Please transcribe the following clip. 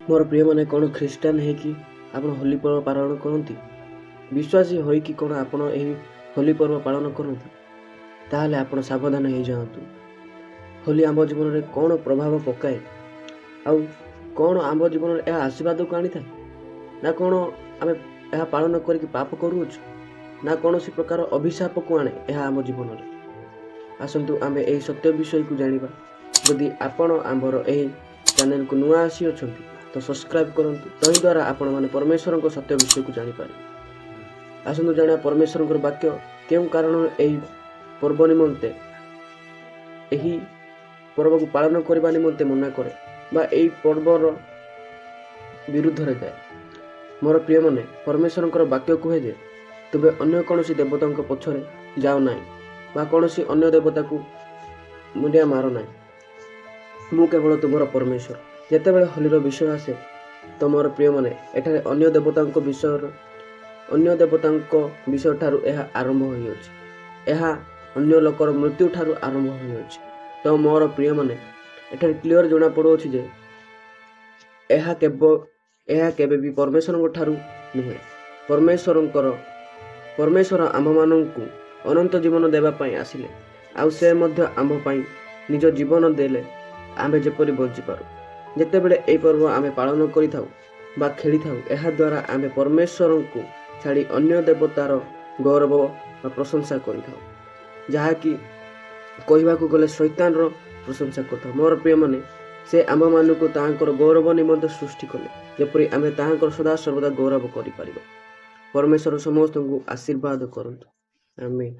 मोर प्रिय मैंने कौन ख्रीष्टान है कि आप होली पर्व पालन करती विश्वासी हो कि कौन आप होली पर्व पालन करती ताहले आप सावधान हो जातु। होली आम जीवन में कौन प्रभाव पकाए आउ कौन आम जीवन में यह आशीर्वाद को आनी था ना कौन आम यह पालन करके पाप करुच ना कौन सी प्रकार अभिशाप को आने यह आम जीवन में। आसतु आम यही सत्य विषय को जाना। जदि आपण आमर यही चैनल को नुआ आसी अच्छा तो सब्सक्राइब करूँ तही द्वारा आपण मैंने परमेश्वर को सत्य विषय को जानीपर। आसतु जाना परमेश्वर वाक्य क्यों कारण यही पर्व निमंते यही पर्व को पालन करने निमंते मना करे बा यही पर्वर विरुद्ध रे जाए। मोर प्रिय मैंने परमेश्वर वाक्य कहे जे तुबे अन्य कौन देवता पछरे जाओ ना बा कौन अन्य देवता को मुंडिया मार ना। मु केवल तुमर परमेश्वर। जेतेबेले होलीर विषय आसे तो मोर प्रिय मैंने एठारे अन्य देवता विषय ठारू यह आरंभ हो अन्य लोकर मृत्यु ठारू आरंभ हो। तो मोर प्रिय मैंने एठारे क्लियर जना पड़ो जे यह केबे भी परमेश्वर ठारू नुहे। परमेश्वर आम मानू अनंत जीवन देवाई आसिले आउ से मध्य आम पाई निज जीवन देले आमे जेपरि बंची पारू। जेतेबेले एई पर्व आमे पालन करि थाउ बा खेली थाउ एहा द्वारा आमे परमेश्वर को छाड़ी अन्य देवतार गौरव बा प्रशंसा करि थाउ जहा कि कहवा को गले शैतान रो प्रशंसा करता। मोर प्रिय माने से आम मानू को तांकर गौरव निमंत सृष्टि कले जेपरि आमे तांकर सदा सर्वदा गौरव करि परिबा। परमेश्वर समस्त को आशीर्वाद करंतु। आमीन।